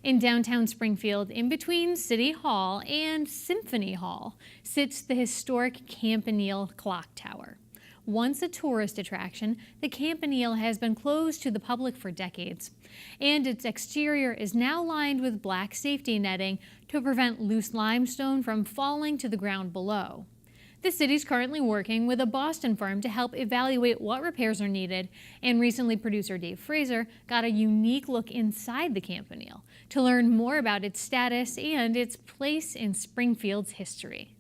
In downtown Springfield, in between City Hall and Symphony Hall, sits the historic Campanile Clock Tower. Once a tourist attraction, the Campanile has been closed to the public for decades, and its exterior is now lined with black safety netting to prevent loose limestone from falling to the ground below. The city's currently working with a Boston firm to help evaluate what repairs are needed, and recently producer Dave Fraser got a unique look inside the Campanile to learn more about its status and its place in Springfield's history.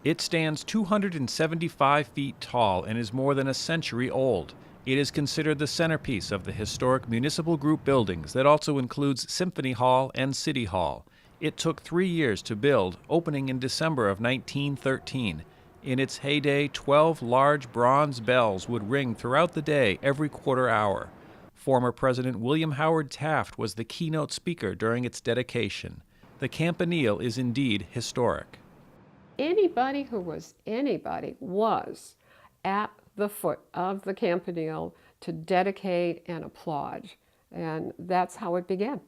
It stands 275 feet tall and is more than a century old. It is considered the centerpiece of the historic municipal group buildings that also includes Symphony Hall and City Hall. It took 3 years to build, opening in December of 1913. In its heyday, 12 large bronze bells would ring throughout the day every quarter hour. Former President William Howard Taft was the keynote speaker during its dedication. The Campanile is indeed historic. Anybody who was anybody was at the foot of the Campanile to dedicate and applaud, and that's how it began.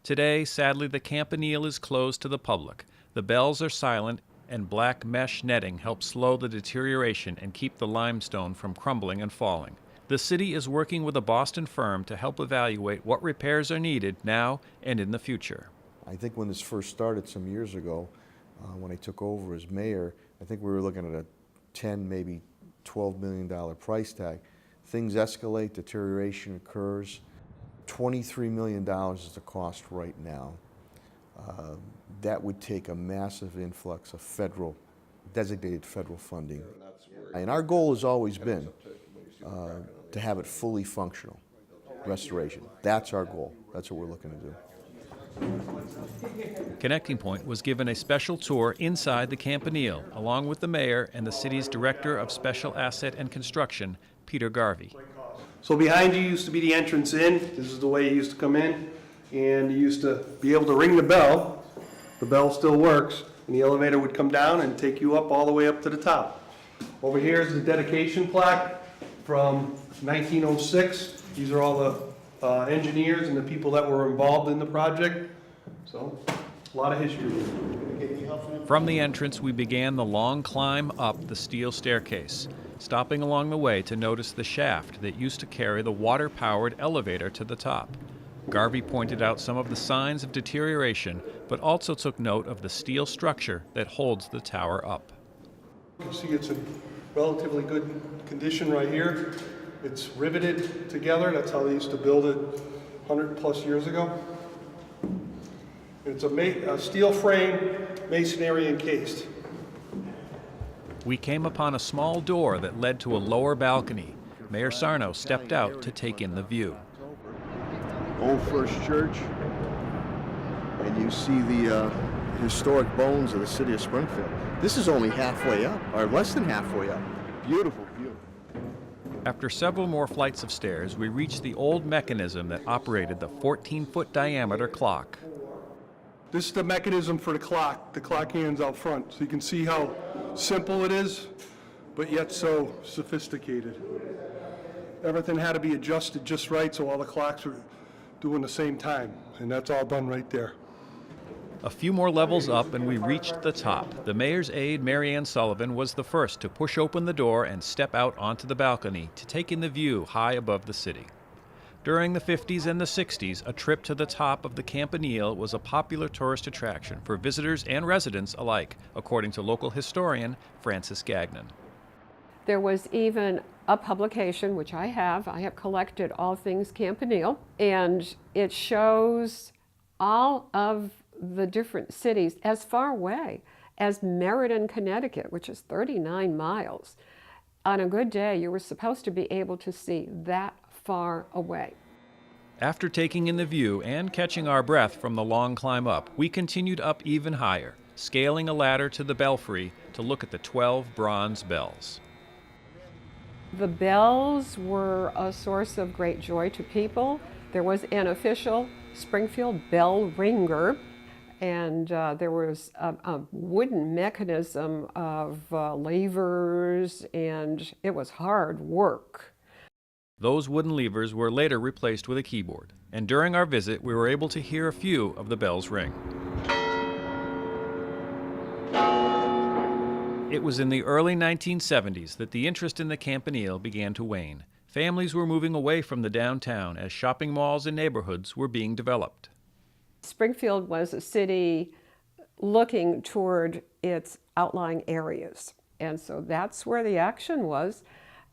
Today, sadly, the Campanile is closed to the public. The bells are silent, and black mesh netting helps slow the deterioration and keep the limestone from crumbling and falling. The city is working with a Boston firm to help evaluate what repairs are needed now and in the future. I think when this first started some years ago, when I took over as mayor, I think we were looking at a $10, maybe $12 million price tag. Things escalate, deterioration occurs. $23 million is the cost right now. That would take a massive influx of designated federal funding. And our goal has always been to have it fully functional, restoration. That's our goal. That's what we're looking to do. Connecting Point was given a special tour inside the Campanile, along with the mayor and the city's director of special asset and construction, Peter Garvey. So behind you used to be the entrance in. This is the way you used to come in, and you used to be able to ring the bell. The bell still works, and the elevator would come down and take you up all the way up to the top. Over here is the dedication plaque from 1906. These are all the engineers and the people that were involved in the project. So, a lot of history. From the entrance, we began the long climb up the steel staircase, stopping along the way to notice the shaft that used to carry the water-powered elevator to the top. Garvey pointed out some of the signs of deterioration, but also took note of the steel structure that holds the tower up. You can see it's in relatively good condition right here. It's riveted together. That's how they used to build it 100 plus years ago. It's a steel frame, masonry encased. We came upon a small door that led to a lower balcony. Mayor Sarno stepped out to take in the view. Old First Church, and you see the historic bones of the city of Springfield. This is only halfway up, or less than halfway up. Beautiful view. After several more flights of stairs, we reached the old mechanism that operated the 14-foot diameter clock. This is the mechanism for the clock hands out front. So you can see how simple it is, but yet so sophisticated. Everything had to be adjusted just right so all the clocks were doing the same time, and that's all done right there. A few more levels up and we reached the top. The mayor's aide, Mary Ann Sullivan, was the first to push open the door and step out onto the balcony to take in the view high above the city. During the 50s and the 60s, a trip to the top of the Campanile was a popular tourist attraction for visitors and residents alike, according to local historian Frances Gagnon. There was even a publication, which I have collected all things Campanile, and it shows all of the different cities as far away as Meriden, Connecticut, which is 39 miles. On a good day, you were supposed to be able to see that far away. After taking in the view and catching our breath from the long climb up, we continued up even higher, scaling a ladder to the belfry to look at the 12 bronze bells. The bells were a source of great joy to people. There was an official Springfield bell ringer, and there was a wooden mechanism of levers, and it was hard work. Those wooden levers were later replaced with a keyboard, and during our visit we were able to hear a few of the bells ring. It was in the early 1970s that the interest in the Campanile began to wane. Families were moving away from the downtown as shopping malls and neighborhoods were being developed. Springfield was a city looking toward its outlying areas. And so that's where the action was.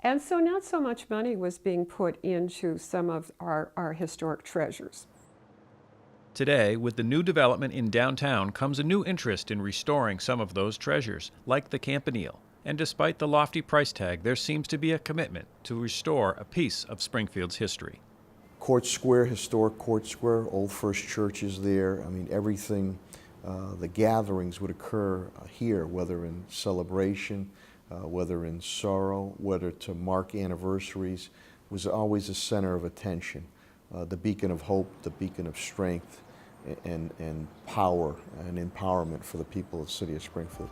And so not so much money was being put into some of our historic treasures. Today, with the new development in downtown comes a new interest in restoring some of those treasures, like the Campanile. And despite the lofty price tag, there seems to be a commitment to restore a piece of Springfield's history. Court Square, historic Court Square, Old First Church is there. I mean, everything, the gatherings would occur here, whether in celebration, whether in sorrow, whether to mark anniversaries, was always a center of attention. The beacon of hope, the beacon of strength, and power and empowerment for the people of the city of Springfield.